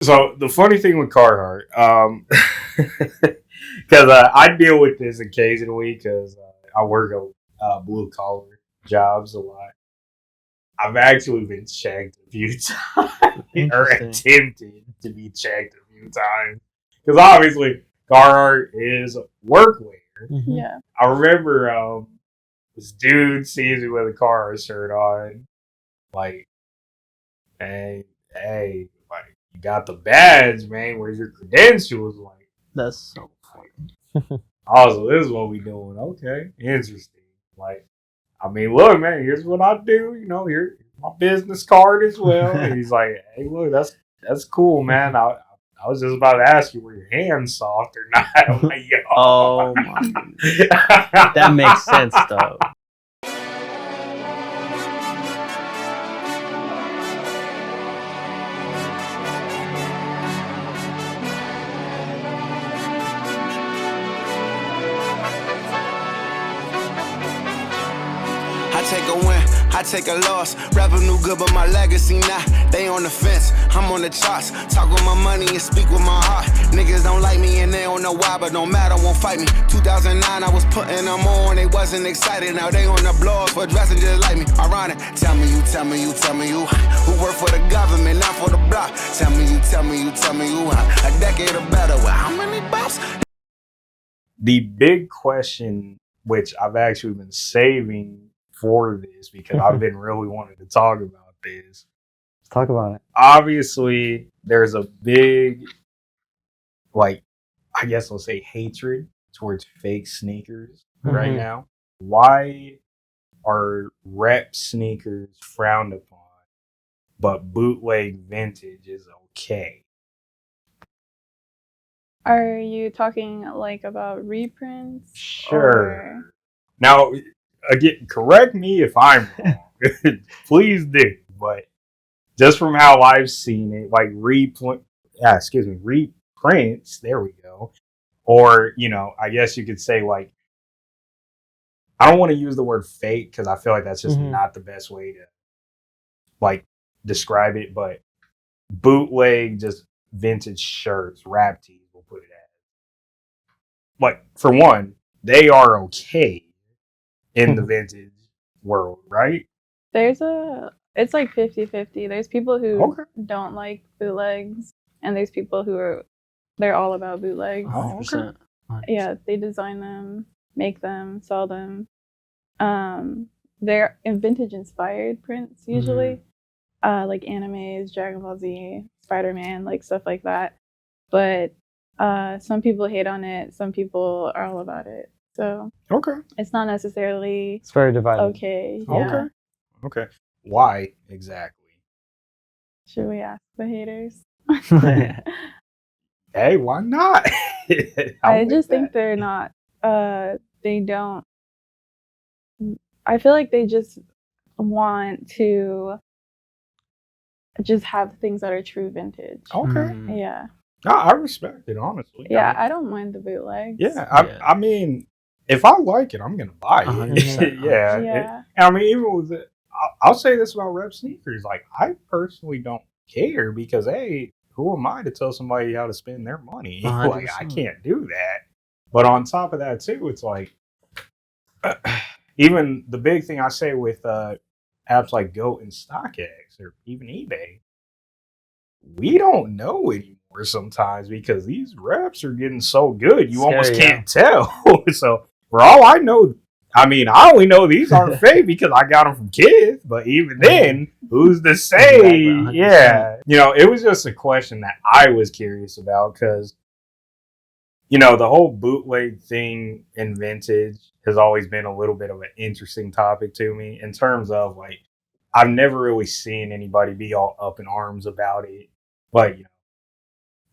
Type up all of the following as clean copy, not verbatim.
So the funny thing with Carhartt, because I deal with this occasionally because I work on blue collar jobs a lot. I've actually been checked a few times, or attempted to be checked a few times, because obviously Carhartt is workwear. Mm-hmm. Yeah. I remember this dude sees me with a Carhartt shirt on, like, hey, like, you got the badge, man. Where's your credentials? Like, That's so funny. also, this is what we doing. Okay, interesting. Like, I mean, look, man, here's what I do. You know, here's my business card as well. And he's like, hey, look, that's cool, man. I was just about to ask you, were your hands soft or not? I'm like, yo. Oh my! That makes sense, though. I take a win, I take a loss. Revenue good, but my legacy not. They on the fence, I'm on the charts. Talk with my money and speak with my heart. Niggas don't like me and they don't know why, but don't matter, won't fight me. 2009, I was putting them on, they wasn't excited. Now they on the blogs for dressing just like me. Ironic. Tell me you, tell me you, tell me you. Who work for the government, not for the block. Tell me you, tell me you, tell me you. A decade or better, with how many bops? The big question, which I've actually been saving for this because I've been really wanting to talk about this. Let's talk about it. Obviously, there's a big, like, I guess I'll say hatred towards fake sneakers right now. Why are rep sneakers frowned upon, but bootleg vintage is okay? Are you talking like about reprints? Sure. Or... Now, again, correct me if I'm wrong. Please do. But just from how I've seen it, like reprints, there we go. Or, you know, I guess you could say, like, I don't want to use the word fake because I feel like that's just not the best way to, like, describe it. But bootleg, just vintage shirts, rap tees, we'll put it as. Like, for one, they are okay in the vintage world, right? It's like 50-50. There's people who don't like bootlegs, and there's people who they're all about bootlegs. 100%. Yeah, they design them, make them, sell them. They're vintage inspired prints usually, like animes, Dragon Ball Z, Spider-Man, like stuff like that. But some people hate on it, some people are all about it. So it's not necessarily. It's very divided. Okay. Yeah. Okay. Why exactly? Should we ask the haters? Hey, why not? I just think they're not. They don't. I feel like they just want to just have things that are true vintage. Okay. Yeah. No, I respect it, honestly. Yeah, I don't mind the bootlegs. Yeah, I mean, if I like it, I'm gonna buy it. Yeah. I mean, even with it, I'll say this about rep sneakers. Like, I personally don't care because, hey, who am I to tell somebody how to spend their money? Like, I can't do that. But on top of that, too, it's like, even the big thing I say with apps like Goat and StockX or even eBay, we don't know anymore sometimes because these reps are getting so good, you almost can't tell. So, for all I know, I mean, I only know these aren't fake because I got them from kids, but even then, who's to say? Yeah. You know, it was just a question that I was curious about because, you know, the whole bootleg thing in vintage has always been a little bit of an interesting topic to me in terms of, like, I've never really seen anybody be all up in arms about it. But, you know,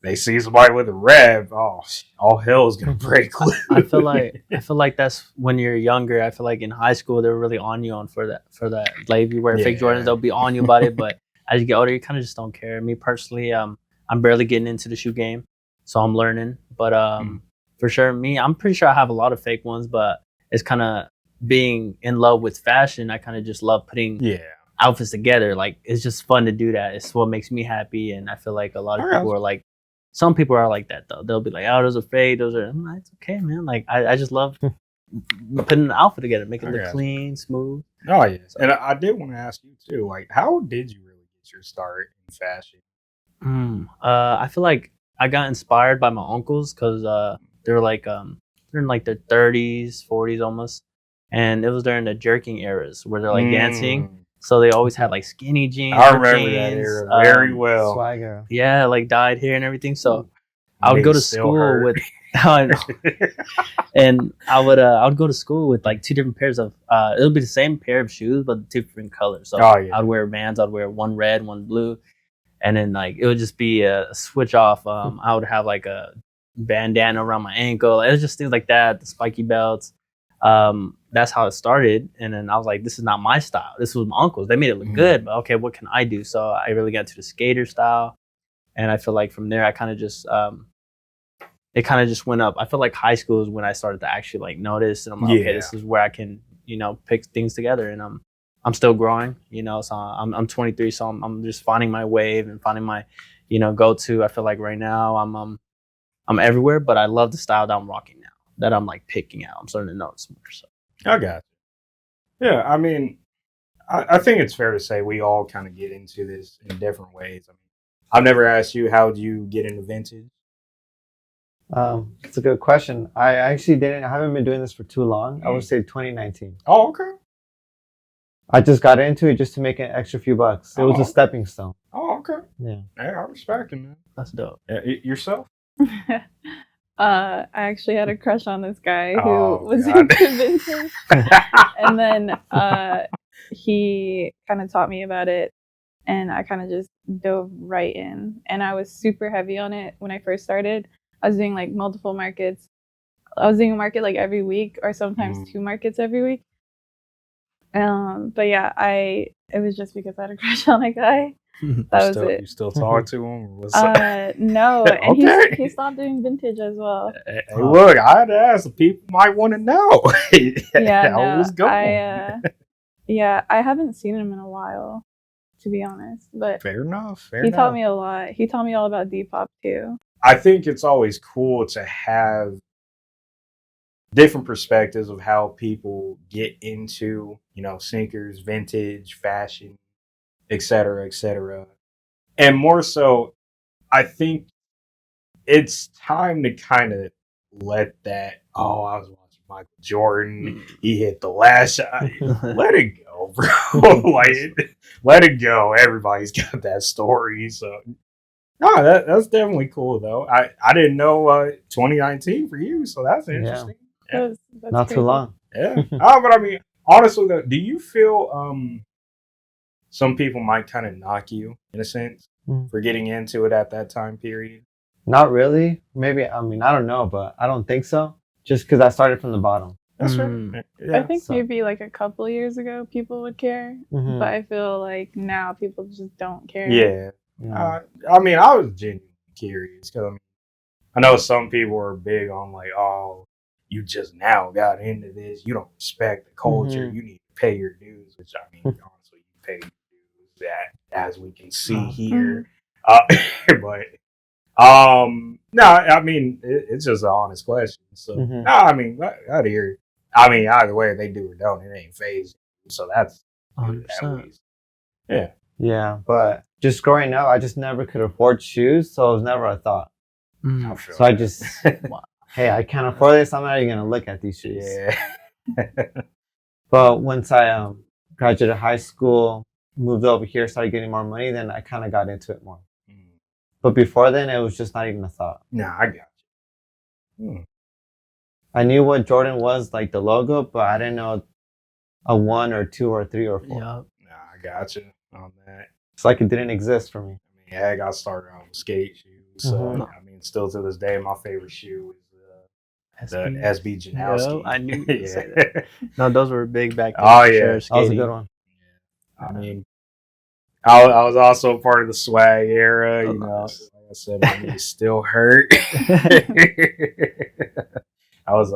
they see somebody with a rev, all hell's gonna break loose. I feel like that's when you're younger. I feel like in high school they were really on you for that. Like, if you wear fake Jordans, they'll be on you about it. But as you get older, you kind of just don't care. Me personally, I'm barely getting into the shoe game, so I'm learning. But for sure, I'm pretty sure I have a lot of fake ones. But it's kind of being in love with fashion. I kind of just love putting outfits together. Like it's just fun to do that. It's what makes me happy, and I feel like a lot of people are like. Some people are like that though. They'll be like, "Oh, those are fake. Those are." I'm like, it's okay, man. Like I just love putting an outfit together, making it look clean, smooth. Oh yes, and I did want to ask you too. Like, how did you really get your start in fashion? I feel like I got inspired by my uncles because they're like they're in like their 30s, 40s almost, and it was during the jerking eras where they're like dancing. So they always had like skinny jeans. I remember that era very well. Swagger. Yeah, like dyed hair and everything. So I would go to school with, and I would go to school with like 2 different pairs of. It would be the same pair of shoes, but different colors. So I'd wear Vans. I'd wear one red, one blue, and then like it would just be a switch off. I would have like a bandana around my ankle. It was just things like that. The spiky belts. That's how it started, and then I was like, this is not my style. This was my uncle's. They made it look good, but okay, what can I do? So I really got to the skater style, and I feel like from there I kind of just it kind of just went up. I feel like high school is when I started to actually like notice, and I'm like, okay, this is where I can pick things together, and I'm still growing, so I'm 23, so I'm just finding my wave and finding my go to. I feel like right now I'm everywhere, but I love the style that I'm rocking now, that I'm like picking out. I'm starting to notice more. So I got you. Yeah, I mean, I think it's fair to say we all kind of get into this in different ways. I mean, I've never asked you, how did you get into vintage? It's a good question. I actually didn't. I haven't been doing this for too long. I would say 2019. Oh, okay. I just got into it just to make an extra few bucks. It was a stepping stone. Oh, okay. Yeah. Hey, I respect it, man. That's dope. Yourself? I actually had a crush on this guy who was into vintage, and then he kind of taught me about it, and I kind of just dove right in. And I was super heavy on it when I first started. I was doing like multiple markets. I was doing a market like every week, or sometimes 2 markets every week. But yeah, it was just because I had a crush on a guy. That was it. You still talk to him? No, and he stopped doing vintage as well. Hey, look, I had to ask. The people might want to know. Yeah, how it was going. I haven't seen him in a while, to be honest. But fair enough. He taught me a lot. He taught me all about Depop too. I think it's always cool to have different perspectives of how people get into, sneakers, vintage, fashion, et cetera, et cetera. And more so, I think it's time to kind of let that, I was watching Michael Jordan, he hit the last shot. Let it go, bro. Let it go. Everybody's got that story. So, no, that's definitely cool, though. I didn't know 2019 for you, so that's interesting. Yeah. That's not crazy. too long. Yeah. But I mean, honestly, though, do you feel some people might kind of knock you, in a sense, for getting into it at that time period? Not really. Maybe, I don't know, but I don't think so. Just because I started from the bottom. That's right. Yeah, I think maybe like a couple years ago, people would care. But I feel like now people just don't care. Yeah. I mean, I was genuinely curious because I know some people are big on like, you just now got into this. You don't respect the culture. You need to pay your dues, which I mean, honestly, you pay your dues, that as we can see here. But no, I mean, it's just an honest question. So no, I mean, out of here. I mean, either way, if they do or don't, it ain't phased. So that's 100%. Yeah. Yeah, but just growing up, I just never could afford shoes, so it was never a thought. So I just, hey, I can't afford this. I'm not even gonna look at these shoes. Yeah. But once I graduated high school, moved over here, started getting more money, then I kind of got into it more. But before then, it was just not even a thought. Nah, I got you. I knew what Jordan was, like the logo, but I didn't know a 1 or 2 or 3 or 4. Yeah. Nah, I got you on that. It's like it didn't exist for me. I mean, I got started on skate shoes. So, I mean, still to this day, my favorite shoe is the SB Janowski. I knew you would say that. No, those were big back then. Oh, yeah. That was a good one. Yeah. I mean, I was also part of the swag era, Like I said, my knees still hurt. I was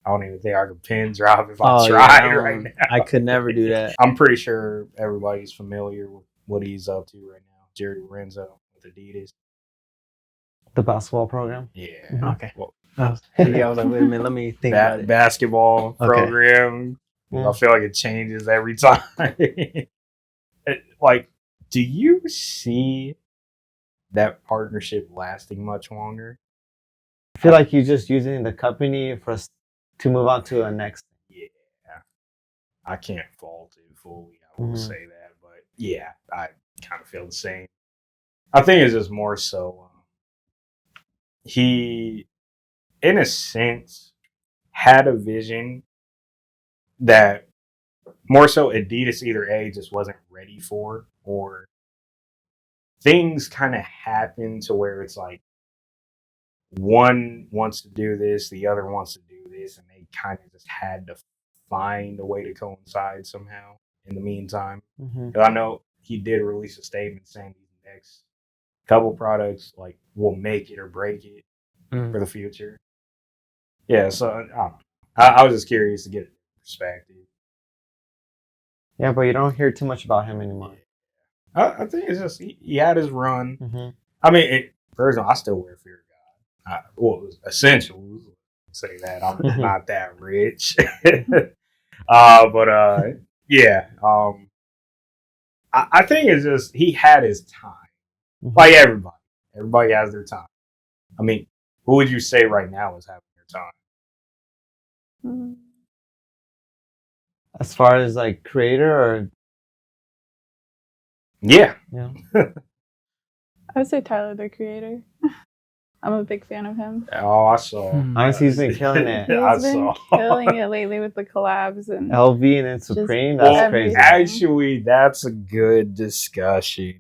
I don't even think I could pin drop if I Oh, tried yeah, right now. I could never do that. I'm pretty sure everybody's familiar with what he's up to right now. Jerry Lorenzo with Adidas. The basketball program. Yeah. Okay. Well, Yeah, I was like, wait a minute, let me think about it. basketball Okay. program. Yeah. I feel like it changes every time. Like, do you see that partnership lasting much longer? I feel like you're just using the company for us to move on to a next. Yeah. I can't fault it fully. I will say that. But yeah, I kind of feel the same. I think it's just more so he, in a sense, had a vision that more so Adidas either A, just wasn't ready for, or things kind of happen to where it's like one wants to do this, the other wants to do this, and they kind of just had to find a way to coincide somehow in the meantime. Mm-hmm. 'Cause I know he did release a statement saying these next couple products like will make it or break it for the future. Yeah, so I was just curious to get a perspective. Yeah, but you don't hear too much about him anymore. I think it's just he had his run. Mm-hmm. I mean, for example, I still wear Fear of God. Well, essentials. Say that I'm not that rich, but yeah. I think it's just he had his time. Mm-hmm. Like everybody has their time. I mean, who would you say right now is having their time? Mm. As far as like creator or Yeah. I would say Tyler, the Creator. I'm a big fan of him. Oh, I saw. honestly, he's been killing it. He's been killing it lately with the collabs and LV and then Supreme. Just That's everything. crazy. Actually, that's a good discussion.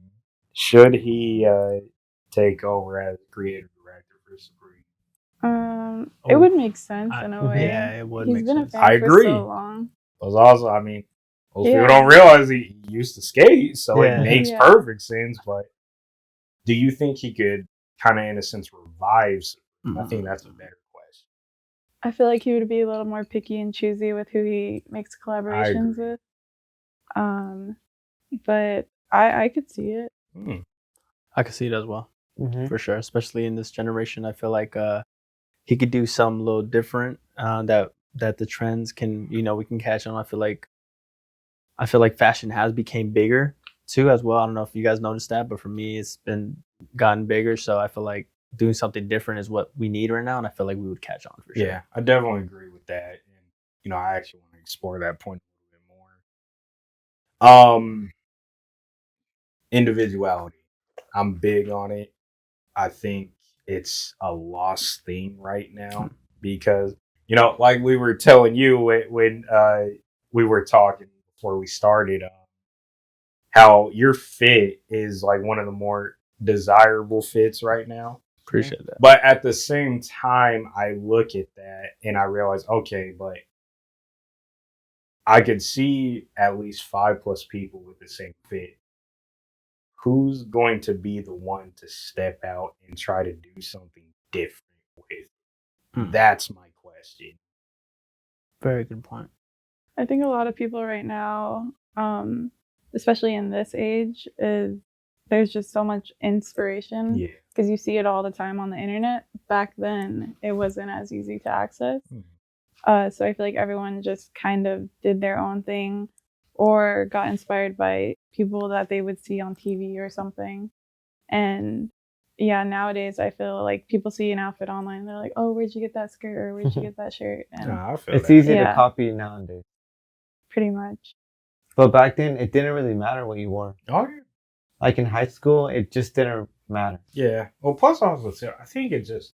Should he take over as creative director for Supreme? It would make sense in a way. Yeah, it would He's make been sense. a fan I for agree. so long. Because also, I mean, most Yeah. people don't realize he used to skate, so Yeah. it makes Yeah. perfect sense. But do you think he could kind of, in a sense, revive Supreme? I think that's a better question. I feel like he would be a little more picky and choosy with who he makes collaborations with. But I could see it. I could see it as well, Mm-hmm. for sure. Especially in this generation, I feel like he could do something a little different that the trends can, we can catch on. I feel like fashion has become bigger too as well. I don't know if you guys noticed that, but for me, it's gotten bigger. So I feel like doing something different is what we need right now, and I feel like we would catch on for sure. Yeah, I definitely agree with that. And I actually want to explore that point a little bit more. Individuality. I'm big on it. I think it's a lost thing right now because like we were telling you when we were talking before we started, how your fit is like one of the more desirable fits right now. Appreciate that. But at the same time, I look at that and I realize, okay, but I could see at least 5+ people with the same fit. Who's going to be the one to step out and try to do something different with? That's my question. Very good point. I think a lot of people right now, especially in this age, there's just so much inspiration. Yeah. Because you see it all the time on the internet. Back then, it wasn't as easy to access. So I feel like everyone just kind of did their own thing or got inspired by people that they would see on TV or something. And yeah, nowadays I feel like people see an outfit online. They're like, oh, where'd you get that skirt? Or where'd you get that shirt? And I feel It's that. easy to Yeah. copy nowadays. pretty much. But back then, it didn't really matter what you wore. Oh, yeah. Like in high school, it just didn't matter. Yeah. Well, plus also, I think it just,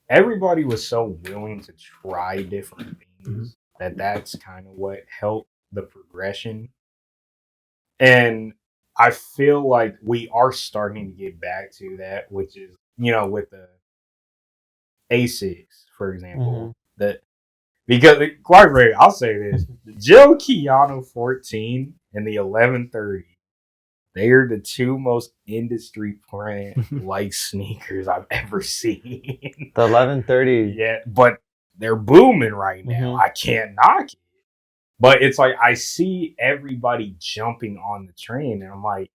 everybody was so willing to try different things that's kind of what helped the progression. And I feel like we are starting to get back to that, which is, with the A6, for example, that because quite frankly, I'll say this: the Joe Keanu 14 and the 1130, they are the two most industry brand like sneakers I've ever seen. The 1130. Yeah, but they're booming right now. Mhm. I can't knock it. But it's like I see everybody jumping on the train, and I'm like,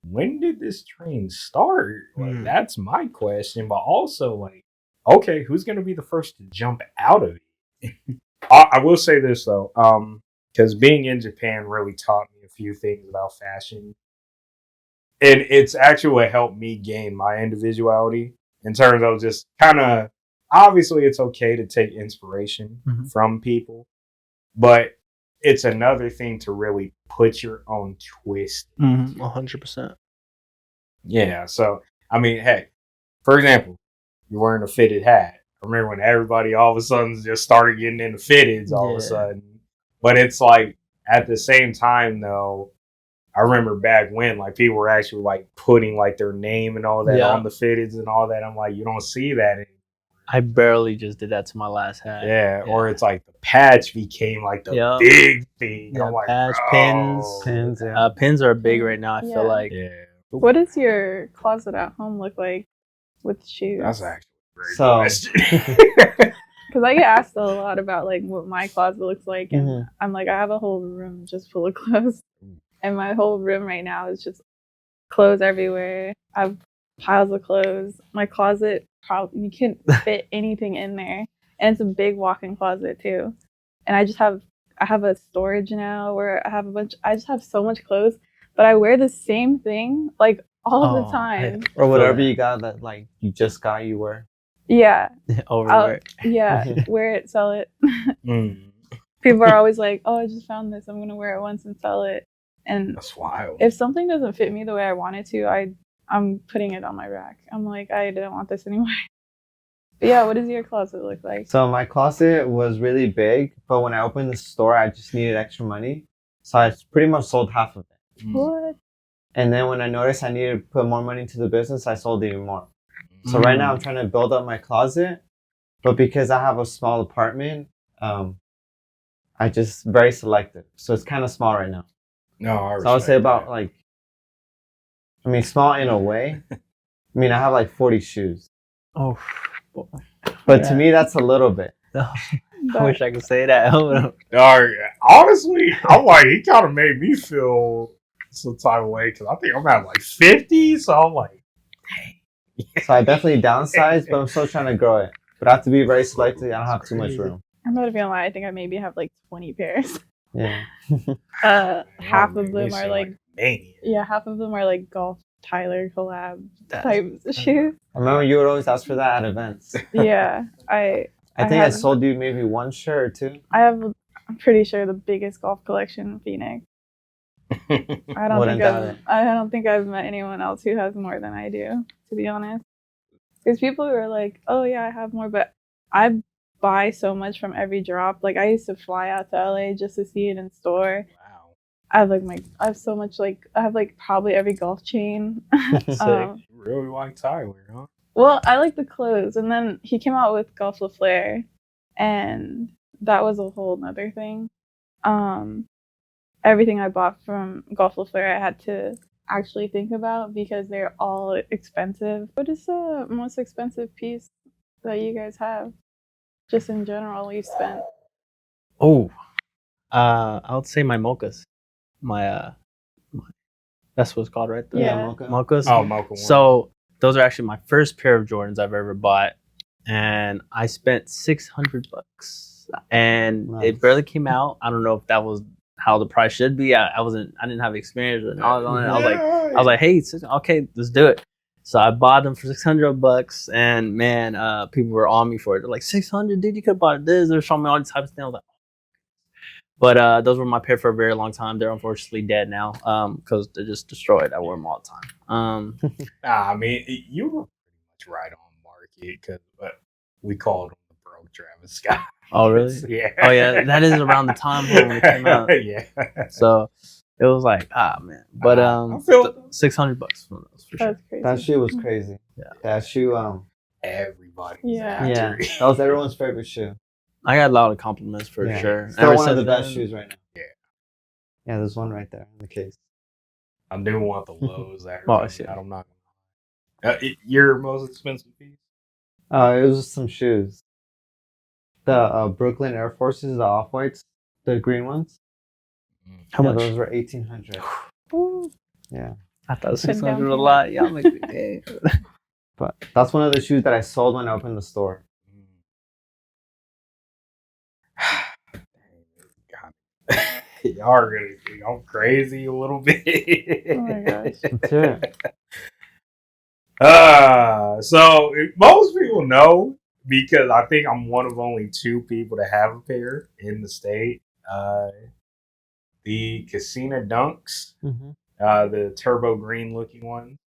when did this train start? Like, that's my question. But also, like, okay, who's gonna be the first to jump out of it? I will say this though, because being in Japan really taught me a few things about fashion, and it's actually what helped me gain my individuality in terms of just kind of. Obviously, it's okay to take inspiration from people, but it's another thing to really put your own twist. 100%. Yeah. So, I mean, heck, for example, you're wearing a fitted hat. I remember when everybody all of a sudden just started getting into fitteds all of a sudden. But it's like, at the same time, though, I remember back when, like, people were actually, like, putting, like, their name and all that on the fitteds and all that. I'm like, you don't see that anymore. I barely just did that to my last hat. Yeah, or it's like the patch became like the big thing. Yeah, I'm like, patch, bro. pins. Pins are big right now, I feel like. Yeah. What does your closet at home look like with shoes? That's actually a great question. Because I get asked a lot about like what my closet looks like, and I'm like, I have a whole room just full of clothes, and my whole room right now is just clothes everywhere. I have piles of clothes. My closet, you can't fit anything in there, and it's a big walk-in closet too. And I have a storage now where I just have so much clothes, but I wear the same thing like all the time. Or whatever you got that like you just got, you wear. Yeah. Overwear. Yeah, wear it, sell it. People are always like, "Oh, I just found this. I'm gonna wear it once and sell it." And that's wild. If something doesn't fit me the way I want it to, I'm putting it on my rack. I'm like, I didn't want this anyway. But yeah, what does your closet look like? So my closet was really big, but when I opened the store, I just needed extra money, so I pretty much sold half of it. What? And then when I noticed I needed to put more money into the business, I sold even more. So right now I'm trying to build up my closet, but because I have a small apartment, I just very selective. So it's kind of small right now. No, so I would say about like, I mean, small in a way. I mean, I have like 40 shoes. Oh, but to me, that's a little bit. I wish I could say that. Honestly, I'm like, he kind of made me feel some type of way because I think I'm at like 50. So I'm like, dang. So I definitely downsized, but I'm still trying to grow it. But I have to be very selective. I don't have too much room. I'm not gonna lie. I think I maybe have like 20 pairs. Yeah. Half of them are like half of them are like golf Tyler collab type shoes. I remember you would always ask for that at events. Yeah, I think I sold you maybe one shirt or two. I'm pretty sure the biggest golf collection in Phoenix. I don't think I've met anyone else who has more than I do, to be honest. Because people who are like, oh yeah, I have more, but I buy so much from every drop. Like I used to fly out to LA just to see it in store. Wow. I have so much, like I have like probably every golf chain. You really like Tyler, huh? Well, I like the clothes, and then he came out with Golf Le Flare, and that was a whole nother thing. Everything I bought from Golf Le Flare, I had to actually think about because they're all expensive. What is the most expensive piece that you guys have, just in general, you spent? I would say my mochas. That's what it's called, right? Mochas. Oh, mocha. So those are actually my first pair of Jordans I've ever bought, and I spent $600, and it barely came out. I don't know if that was how the price should be. I didn't have experience with it. I was like, hey, okay, let's do it. So I bought them for $600, and man, people were on me for it. They're like, 600, dude, you could have bought this. They're showing me all these types of things. I was like, but those were my pair for a very long time. They're unfortunately dead now because they're just destroyed. I wear them all the time. I mean, you were pretty much right on market because we called them the broke Travis Scott. Oh, really? Yeah. Oh, yeah. That is around the time when it came out. Yeah. So it was like, man. But $600 for those for sure. Crazy. That shoe was crazy. Yeah. That shoe, everybody. Yeah. That was everyone's favorite shoe. I got a lot of compliments for sure. Still one of the best shoes right now. Yeah. Yeah, there's one right there in the case. I do want the lows there. I'm not. Your most expensive piece? It was just some shoes. The Brooklyn Air Forces, the off-whites, the green ones. How much? Those were 1,800. Ooh. Yeah. I thought Put 600 down a lot. Yeah, I'm like, dang. But that's one of the shoes that I sold when I opened the store. God. Y'all are gonna think I'm crazy a little bit. Oh my gosh. That's it. So most people know because I think I'm one of only 2 people to have a pair in the state. The Casino Dunks, Mm-hmm. the turbo green looking one.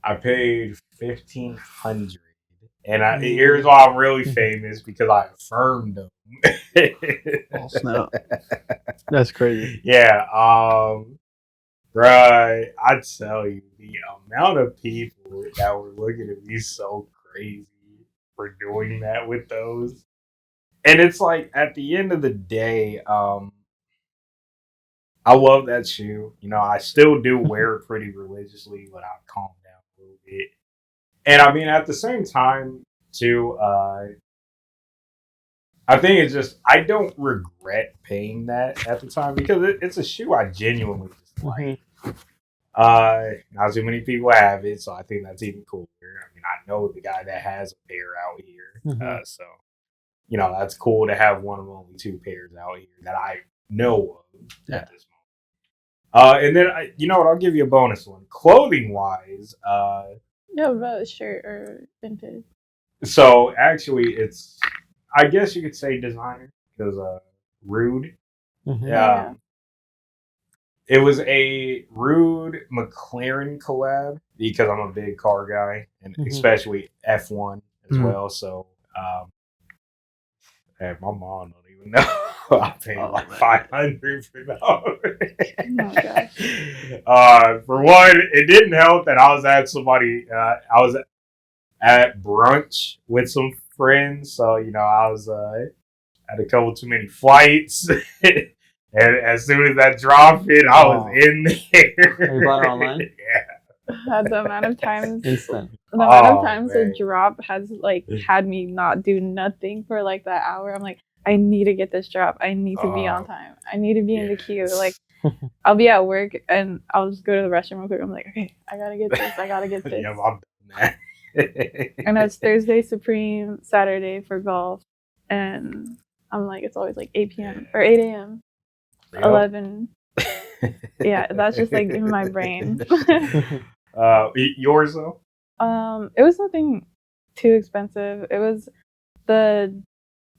I paid $1,500, and here's why I'm really famous because I affirmed them. Oh, snap. That's crazy. Yeah, bruh, I tell you, the amount of people that were looking at me so crazy for doing that with those. And it's like, at the end of the day, I love that shoe. You know, I still do wear it pretty religiously, but I've calmed down a little bit. And I mean, at the same time, too, I think it's just, I don't regret paying that at the time because it's a shoe I genuinely just like. Not too many people have it, so I think that's even cooler. I mean, I know the guy that has a pair out here, so you know that's cool to have one of only 2 pairs out here that I know of at this moment. And then you know what? I'll give you a bonus one. Clothing wise, Yeah, about a shirt or vintage. so actually, it's, I guess you could say designer because Rude. Mm-hmm. Yeah. It was a Rude McLaren collab because I'm a big car guy and especially F1 as well. So, and my mom don't even know. I paid like $500 for that. Oh gosh. For one, it didn't help that I was at I was at brunch with some friends, so you know I was had a couple too many flights. And as soon as that drop hit, I was in there. You bought it online? Yeah. The amount of times Instant. the amount of times man. the drop has like had me not do nothing for like that hour. I'm like, I need to get this drop. I need to be on time. I need to be in the queue. Like I'll be at work and I'll just go to the restroom real quick. I'm like, okay, I gotta get this. I gotta get this. Yeah, I'm done that. And it's Thursday Supreme, Saturday for golf, and I'm like, it's always like 8 p.m. or 8 a.m. Yep. 11. Yeah, that's just like in my brain. Yours though? It was nothing too expensive. It was the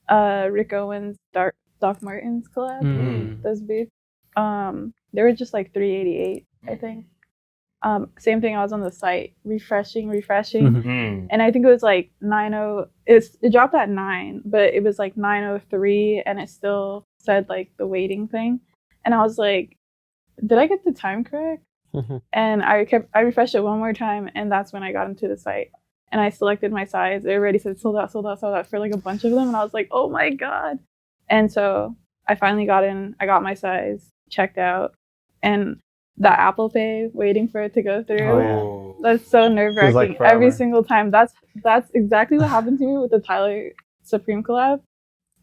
Rick Owens Doc Martens collab. Those boots. They were just like $388, I think. Same thing. I was on the site refreshing, and I think it was like 9:00. It dropped at 9, but it was like 9:03, and it still said like the waiting thing, and I was like, did I get the time correct? And I refreshed it one more time, and that's when I got into the site, and I selected my size. It already said sold out for like a bunch of them, and I was like, oh my god! And so I finally got in. I got my size, checked out, and that Apple Pay waiting for it to go through. Oh, yeah. That's so nerve-wracking. Like every single time. That's exactly what happened to me with the Tyler Supreme collab.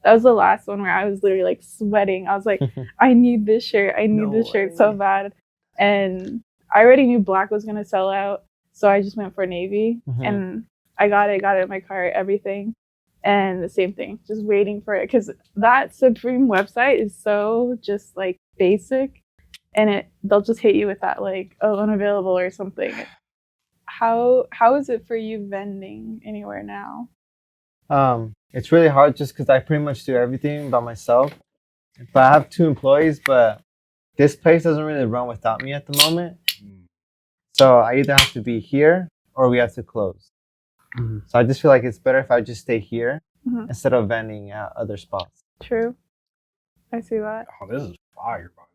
That was the last one where I was literally like sweating. I was like, I need this shirt. I need this shirt so bad. And I already knew black was gonna sell out, so I just went for navy. And I got it in my cart, everything. And the same thing, just waiting for it. Because that Supreme website is so just like basic. And they'll just hit you with that like, oh, unavailable or something. How is it for you vending anywhere now? It's really hard just because I pretty much do everything by myself. But I have 2 employees, but this place doesn't really run without me at the moment. So I either have to be here or we have to close. So I just feel like it's better if I just stay here instead of vending at other spots. True. I see that. Oh, this is fire, by the way.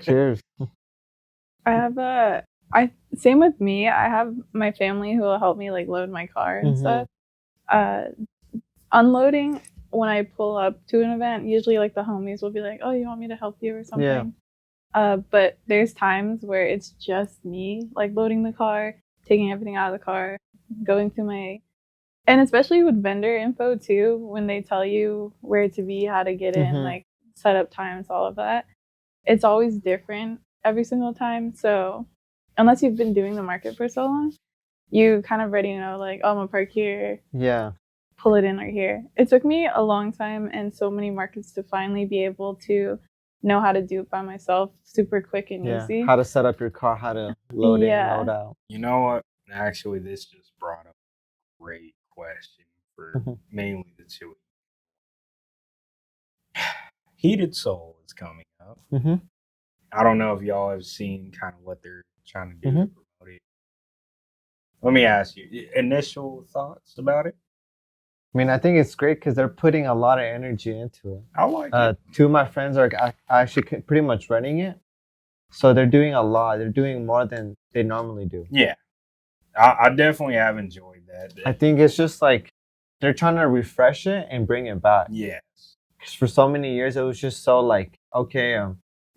Cheers. I have same with me. I have my family who will help me like load my car and stuff. Unloading when I pull up to an event, usually like the homies will be like, "Oh, you want me to help you or something?" Yeah. But there's times where it's just me like loading the car, taking everything out of the car, going through my And especially with vendor info too, when they tell you where to be, how to get in, like set up times, all of that, it's always different every single time. So unless you've been doing the market for so long, you kind of already know, like, oh, I'm gonna park here. Yeah. Pull it in right here. It took me a long time and so many markets to finally be able to know how to do it by myself super quick and easy. How to set up your car, how to load in and load out. You know what? Actually, this just brought up a great question for mainly the two. Heated Soul is coming up. I don't know if y'all have seen kind of what they're trying to do to promote it. Let me ask you, initial thoughts about it? I mean, I think it's great because they're putting a lot of energy into it. I like it. Two of my friends are actually pretty much running it. So they're doing a lot. They're doing more than they normally do. Yeah. I definitely have enjoyed that. I think it's just like they're trying to refresh it and bring it back. Yes. Because for so many years, it was just so like, okay,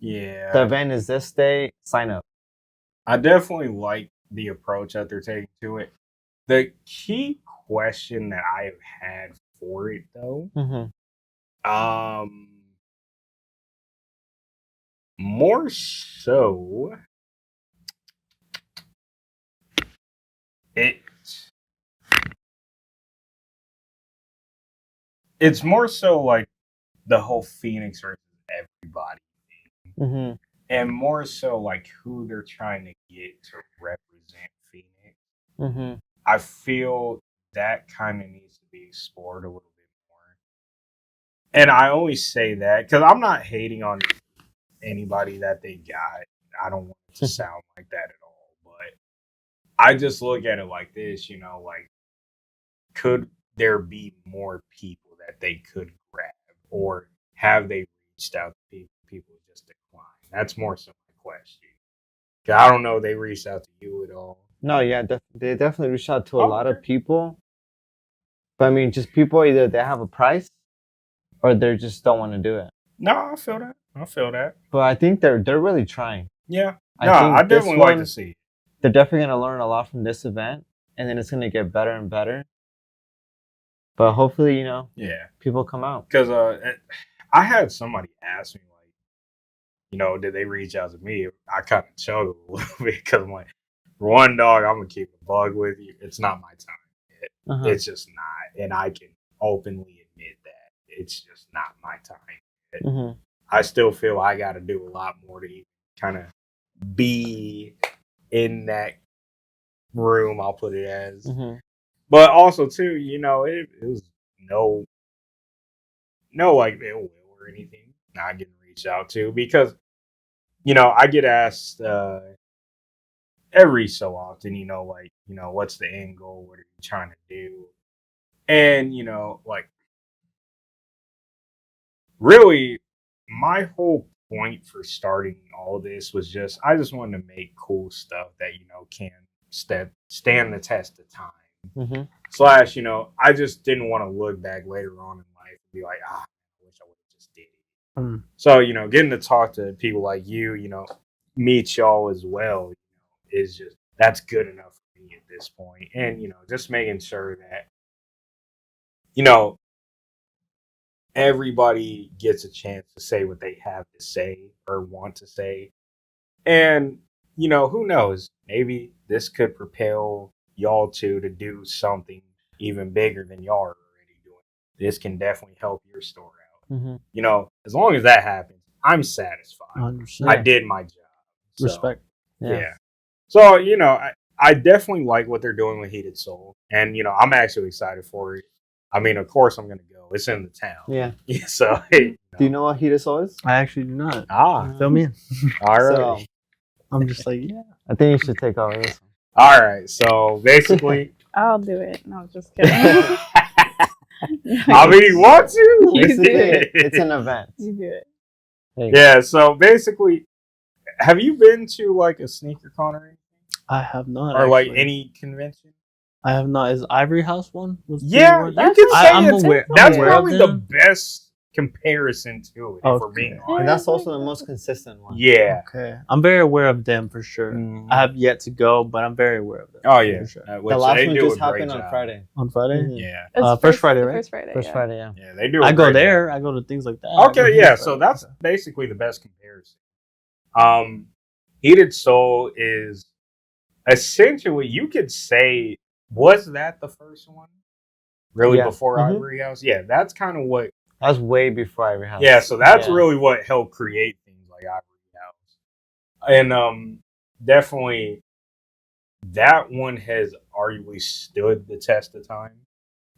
the event is this day, sign up. I definitely like the approach that they're taking to it. The key question that I have had for it, though, more so, it's more so like the whole Phoenix versus everybody thing. And more so like who they're trying to get to represent Phoenix. I feel that kind of needs to be explored a little bit more. And I always say that because I'm not hating on anybody that they got. I don't want it to sound like that at all. But I just look at it like this, you know, like, could there be more people that they could grab? Or have they reached out to people just decline? That's more so my question. I don't know if they reached out to you at all. No, yeah, they definitely reached out to a lot of people. But I mean, just people, either they have a price or they just don't want to do it. No, I feel that. But I think they're really trying. Yeah. I definitely like to see it. They're definitely going to learn a lot from this event. And then it's going to get better and better. But hopefully, you know, people come out. Because I had somebody ask me, like, you know, did they reach out to me? I kind of chuckled a little bit because I'm like, for one, dog, I'm going to keep a bug with you. It's not my time yet. It's just not. And I can openly admit that. It's just not my time yet. I still feel I got to do a lot more to even kind of be in that room, I'll put it as. But also, too, you know, it was no like ill will or anything not getting reached out to because, you know, I get asked every so often, you know, like, you know, what's the end goal? What are you trying to do? And, you know, like, really, my whole point for starting all this was I just wanted to make cool stuff that, you know, can stand the test of time. Slash, you know, I just didn't want to look back later on in life and be like, I wish I would have just did it. So, you know, getting to talk to people like you know, meet y'all as well, you know, is just, that's good enough for me at this point. And, you know, just making sure that, you know, everybody gets a chance to say what they have to say or want to say. And, you know, who knows? Maybe this could propel y'all two to do something even bigger than y'all are already doing. This can definitely help your store out. You know, as long as that happens, I'm satisfied. 100%. I did my job. So, respect. Yeah. So, you know, I definitely like what they're doing with Heated Soul. And, you know, I'm actually excited for it. I mean, of course I'm going to go. It's in the town. Yeah. So, hey, you know. Do you know what Heated Soul is? I actually do not. Fill me in. All right. So, I'm just like, yeah. I think you should take over this one. All right. So, basically. I'll do it. No, just kidding. I mean, you want to? You do it. It's an event. You do it. Yeah, so basically, have you been to like a sneaker con or anything? I have not. Or like any convention? I have not. Is Ivory House one? Yeah, you can say I'm it's, aware. That's I'm aware probably the best comparison to it. If we're being honest. And that's also the most consistent one. Yeah. Okay. I'm very aware of them for sure. I have yet to go, but I'm very aware of them. Oh yeah. For sure. Which The last they one do just a great happened on job. Friday. On Friday? Mhm. Yeah. It's First Friday, right? First Friday. First yeah. Friday, yeah. Yeah, they do. I go great there. job. I go to things like that. Okay, yeah. So that's basically the best comparison. Heated Soul is essentially, you could say, was that the first one? Really, Yeah. before Mhm. Ivory House? Yeah, that's kind of what. That was way before Ivory House. Yeah, so that's Yeah. really what helped create things like Ivory House, and definitely that one has arguably stood the test of time.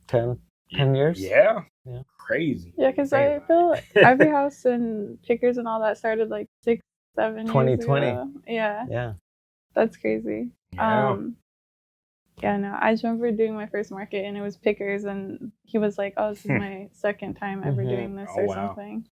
10 years? Yeah. Yeah. Crazy. Yeah, because I feel like Ivory House and Pickers and all that started like 6, 7 years 2020. ago. Yeah, Yeah. that's crazy. Yeah. Yeah, no, I just remember doing my first market and it was Pickers, and he was like, "Oh, this is my second time ever Mhm. doing this Oh, or wow. something."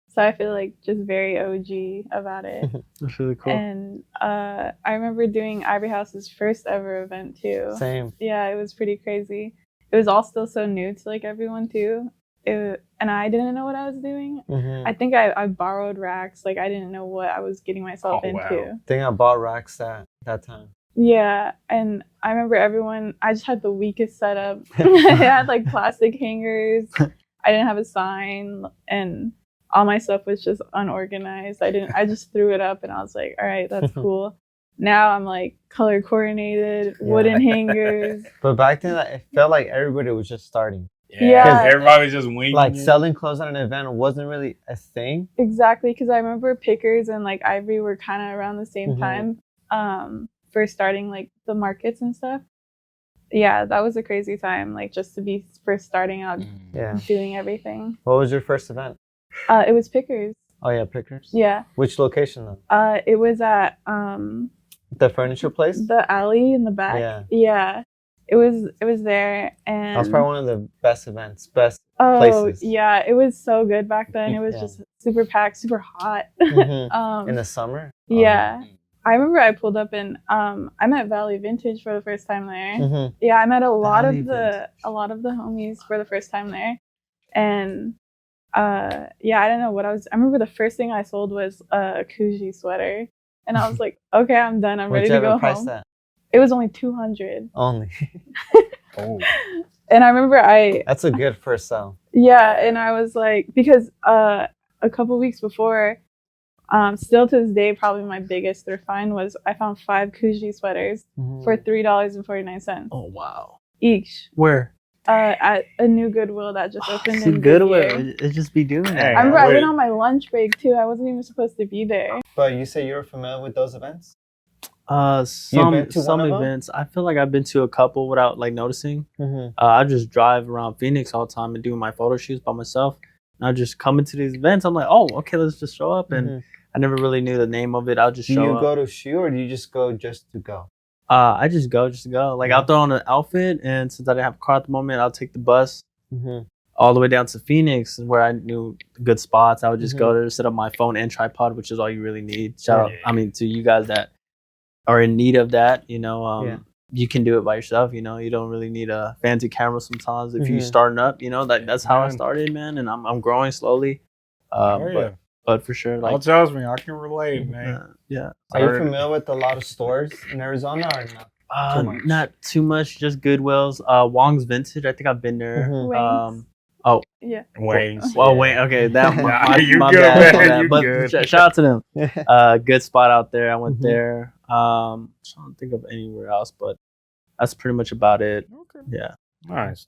So I feel like just very OG about it. That's really cool. And I remember doing Ivory House's first ever event too. Same. Yeah, it was pretty crazy. It was all still so new to like everyone too. And I didn't know what I was doing. Mhm. I think I borrowed racks. Like I didn't know what I was getting myself Oh, into. wow. I think I bought racks that time. Yeah, and I remember I just had the weakest setup. I had like plastic hangers. I didn't have a sign, and all my stuff was just unorganized. I just threw it up, and I was like, all right, that's cool. Now I'm like color coordinated, wooden hangers. But back then, it felt like everybody was just starting. Yeah. Everybody was just winging Like it. selling clothes at an event wasn't really a thing. Exactly, because I remember Pickers and like Ivory were kind of around the same Mhm. time. For starting like the markets and stuff. Yeah, that was a crazy time. Like just to be first starting out Yeah. doing everything. What was your first event? It was Pickers. Oh yeah, Pickers. Yeah. Which location though? It was at The furniture place. the alley in the back. Yeah. Yeah. It was there, and That was probably one of the best events, best oh places. yeah, it was so good back then. It was Yeah. just super packed, super hot. Mhm. In the summer. Yeah. I remember I pulled up and I met Valley Vintage for the first time there. Mhm. Yeah, I met a lot Valley of the homies for the first time there. And yeah, I don't know what I remember the first thing I sold was a Kuji sweater. And I was like, okay, I'm done. I'm ready to go price home. that? It was only 200. Only. Oh. And I remember That's a good first sell. yeah, and I was like, because a couple weeks before, still to this day, probably my biggest thrift find was I found 5 Kuji sweaters for $3.49 Oh wow. each. Where? At a new Goodwill that just opened See, in Goodwill. Goodyear. It just be doing Hey, that. I remember I wait. went on my lunch break too. I wasn't even supposed to be there. But you say you were familiar with those events? Some been to some one of them? events. I feel like I've been to a couple without like noticing. Mm-hmm. I just drive around Phoenix all the time and do my photo shoots by myself. And I just come into these events. I'm like, oh, okay, let's just show up. And I never really knew the name of it. I'll just Do show you up. go to shoot or do you just go just to go? I just go. Like I'll throw on an outfit, and since I didn't have a car at the moment, I'll take the bus Mm-hmm. all the way down to Phoenix, where I knew good spots. I would just Mhm. go there, set up my phone and tripod, which is all you really need. Shout out, Yeah. I mean, to you guys that are in need of that. You know, Yeah. you can do it by yourself. You know, you don't really need a fancy camera sometimes if you're Mhm. starting up. You know, that's how I Man. started, man, and I'm growing slowly. Oh, yeah. But for sure, All like tells me I can relate, man. yeah. Are you Alright. familiar with a lot of stores in Arizona or not? Too much. Not too much, just Goodwill's. Wong's Vintage, I think I've been there. Mhm. Wings. Yeah. Wayne's. Well, yeah. Wayne, okay, that Nah, you my good, bad, man, my bad. you But good. shout out to them. Good spot out there. I went Mhm. there. Trying to think of anywhere else, but that's pretty much about it. Okay. Yeah. Nice.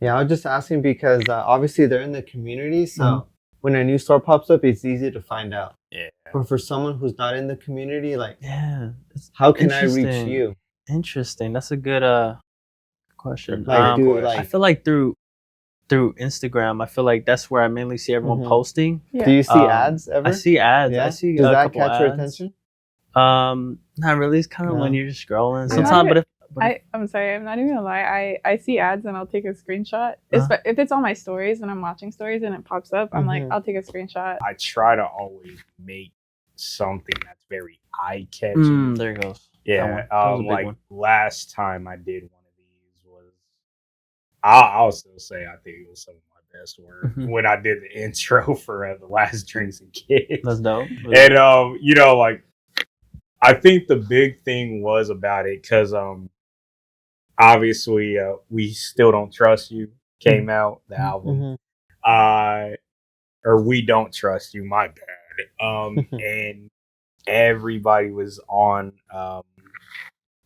Yeah, I was just asking because obviously they're in the community, so Mhm. when a new store pops up, it's easy to find out. Yeah. But for someone who's not in the community, like, Yeah. It's how can I reach interesting. you? Interesting. That's a good question. Like, I feel like through Instagram, I feel like that's where I mainly see everyone Mhm. posting. Yeah. Do you see ads ever? I see ads. Yeah? I see Does a that couple catch your ads. attention? Not really. It's kind of No. when you're just scrolling. Yeah. Sometimes, but if I'm sorry, I'm not even gonna lie. I see ads and I'll take a screenshot. Uh-huh. If it's on my stories and I'm watching stories and it pops up, I'm like, Mhm. I'll take a screenshot. I try to always make something that's very eye catching. there it goes. Yeah. That was a big Like one. last time I did one of these was, I'll still say I think it was some of my best were when I did the intro for the Last Drinks and Kids. That's dope. And you know, like I think the big thing was about it because obviously We Still Don't Trust You came out, the album. Or We Don't Trust You, my bad. And everybody was on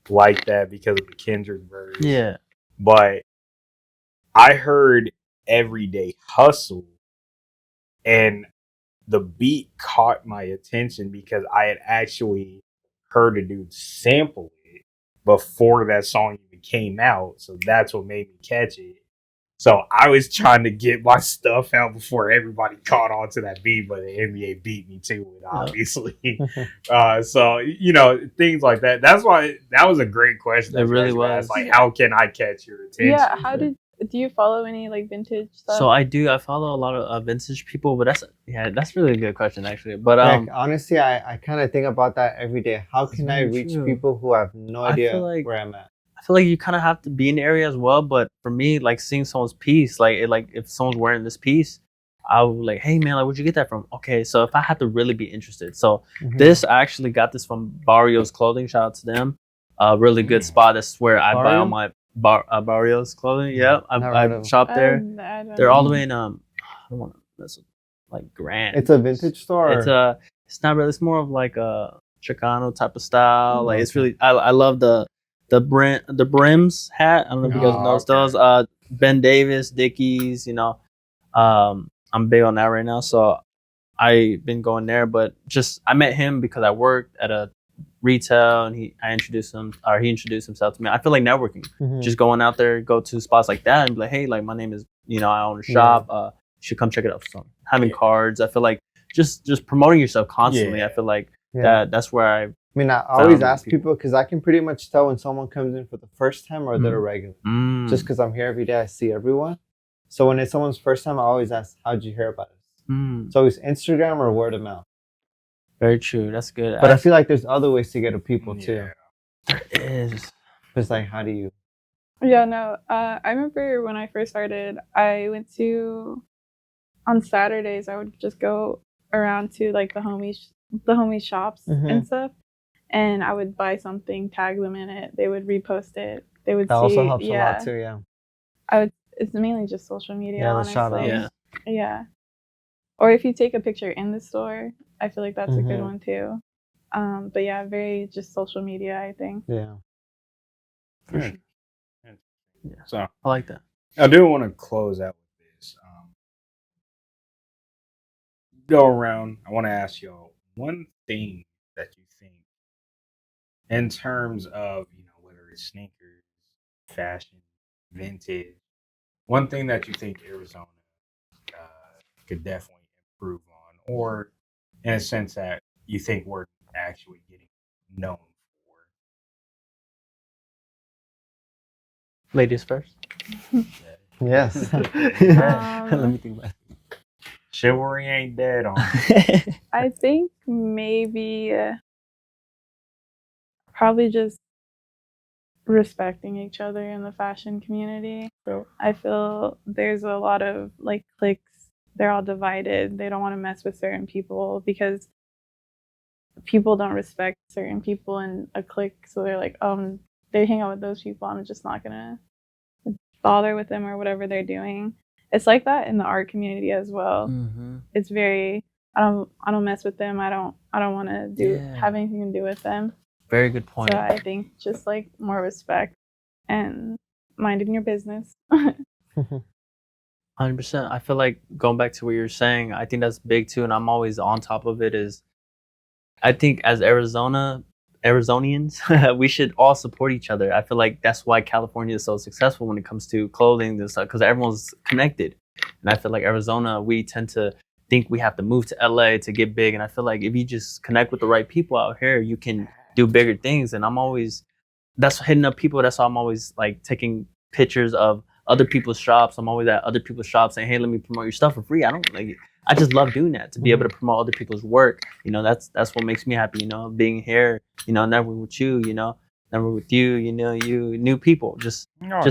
like that because of the Kendrick verse. Yeah. But I heard Everyday Hustle, and the beat caught my attention because I had actually heard a dude sample it before that song even came out. So that's what made me catch it. So I was trying to get my stuff out before everybody caught on to that beat, but the NBA beat me to it, obviously. So, you know, things like that. That's why that was a great question. It really was. Like, how can I catch your attention? Yeah, do you follow any like vintage stuff? So I do. I follow a lot of vintage people, but that's really a good question actually. But like, honestly, I kind of think about that every day. How can I reach people who have no idea where I'm at? I feel like you kind of have to be in the area as well. But for me, like seeing someone's piece, like if someone's wearing this piece, I would like, hey man, like where'd you get that from? Okay, so if I had to really be interested, so this I actually got this from Barrios Clothing. Shout out to them. Really good spot. That's where I buy all my Barrios Clothing. Yeah, I shop there. They're all the way in I don't want to mess with like Grand. It's a vintage store. It's not really. It's more of like a Chicano type of style. Like it's really. I love the brims hat. I don't know if you guys noticed those. Ben Davis, Dickies. You know, I'm big on that right now. So I've been going there, but just I met him because I worked at a retail and he introduced himself to me. I feel like networking, just going out there, go to spots like that and be like, hey, like my name is, you know, I own a shop. You should come check it out. So having cards, I feel like just promoting yourself constantly. I feel like that's where I mean, I always ask people because I can pretty much tell when someone comes in for the first time or they're a regular. Just because I'm here every day, I see everyone. So when it's someone's first time, I always ask, how'd you hear about us? It's always Instagram or word of mouth. Very true. That's good. But I feel like there's other ways to get to people too. There is. It's like, how do you? Yeah, no. I remember when I first started, I went on Saturdays, I would just go around to like the homies shops and stuff. And I would buy something, tag them in it. They would repost it. They would that also helps a lot too, yeah. It's mainly just social media, the honestly. shout outs. Yeah. Or if you take a picture in the store, I feel like that's a good one too. But yeah, very just social media, I think. Yeah. For sure. Yeah. So I like that. I do want to close out with this. Go around. I want to ask y'all one thing that you think, in terms of, you know, whether it's sneakers, fashion, vintage, one thing that you think Arizona could definitely improve on, or in a sense that you think we're actually getting known for. Ladies first. Yes. Let me think about it. Chivalry ain't dead on. I think maybe probably just respecting each other in the fashion community. So, I feel there's a lot of like cliques. They're all divided. They don't want to mess with certain people because people don't respect certain people in a clique. So they're like, they hang out with those people. I'm just not gonna bother with them or whatever they're doing. It's like that in the art community as well. It's very I don't mess with them. I don't want to have anything to do with them. Very good point. So I think just like more respect and minding your business. 100%. I feel like going back to what you're saying, I think that's big too, and I'm always on top of it. Is I think as Arizonians, we should all support each other. I feel like that's why California is so successful when it comes to clothing and stuff, because everyone's connected. And I feel like Arizona, we tend to think we have to move to LA to get big. And I feel like if you just connect with the right people out here, you can do bigger things. And that's hitting up people. That's why I'm always like taking pictures of other people's shops. I'm always at other people's shops saying, hey, let me promote your stuff for free. I just love doing that, to be able to promote other people's work. You know, that's what makes me happy, you know, being here, you know, never with you, you know, never with you, you know, you new people, just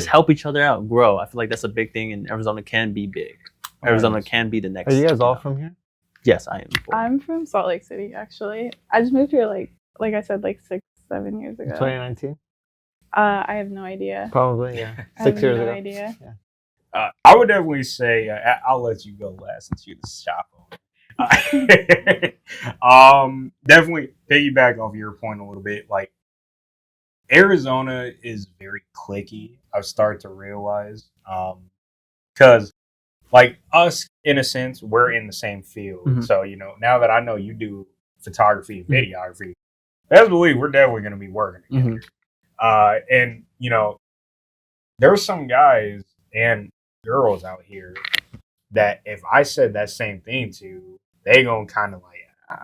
help each other out, grow. I feel like that's a big thing, and Arizona can be big. Arizona can be the next. Are you guys all from here? Yes, I am. I'm from Salt Lake City, actually. I just moved here like I said, like 6-7 years ago. 2019? I have no idea. Probably, yeah. I 6 have years no ago. idea. Yeah. I would definitely say I'll let you go last since you're the shop owner. Definitely piggyback off your point a little bit. Like Arizona is very cliquey. I've started to realize because like us in a sense we're in the same field. Mhm. So now that I know you do photography and videography, best believe we're definitely going to be working together. And there's some guys and girls out here that if I said that same thing to, they gonna kind of like,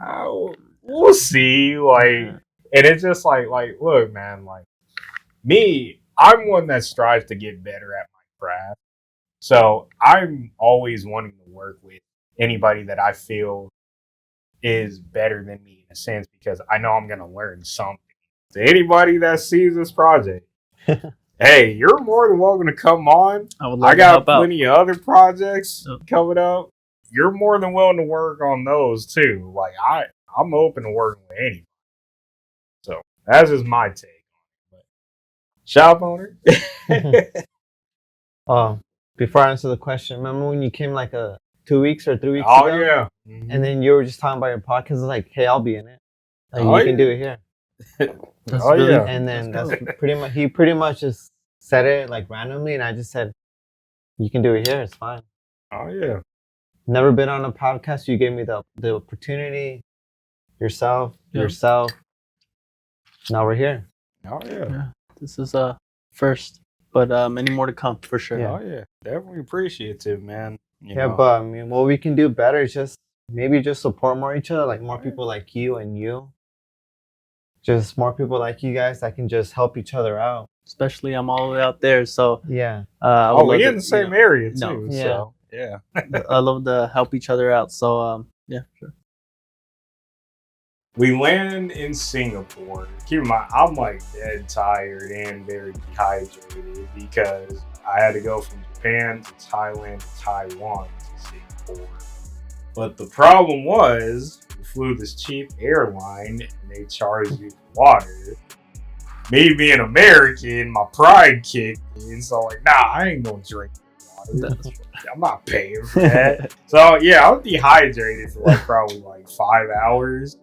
oh, we'll see. Like, and it's just like, look, man, like me, I'm one that strives to get better at my craft. So I'm always wanting to work with anybody that I feel is better than me in a sense, because I know I'm gonna learn something. To anybody that sees this project, hey, you're more than welcome to come on. I would love I to got help out. plenty of other projects Yep. coming up. You're more than willing to work on those too. Like I'm open to working with anybody. So that's just my take on it. But shop owner. Before I answer the question, remember when you came like 2 weeks or 3 weeks Oh ago? yeah. And then you were just talking about your podcast. It's like, hey, I'll be in it. Like, Oh, you can yeah. do it here. That's Oh, really yeah. And then That's that's pretty much, he pretty much just said it like randomly. And I just said, you can do it here. It's fine. Oh yeah. Never been on a podcast. You gave me the opportunity. Yourself. Now we're here. Oh yeah. Yeah, this is a first, but many more to come for sure. Yeah. Oh yeah. Definitely appreciative, man. You Yeah, know. but I mean, what we can do better is just maybe just support more each other, like more people like you and you. Just more people like you guys that can just help each other out. Especially I'm all the way out there, so Yeah. I would love we're to, in the same area too. No. Yeah. So yeah. I love to help each other out. So yeah, sure. We land in Singapore. Keep in mind, I'm like dead tired and very dehydrated because I had to go from Japan to Thailand to Taiwan to Singapore. But the problem was, we flew this cheap airline and they charged you for water. Me being American, my pride kicked in, so like, nah, I ain't gonna drink water. I'm not paying for that. So yeah, I was dehydrated for like probably like 5 hours.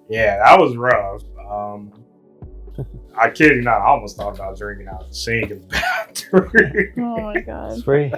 Yeah, that was rough. I kid you not, I almost thought about drinking out of the sink in the bathroom. Oh my god. It's free.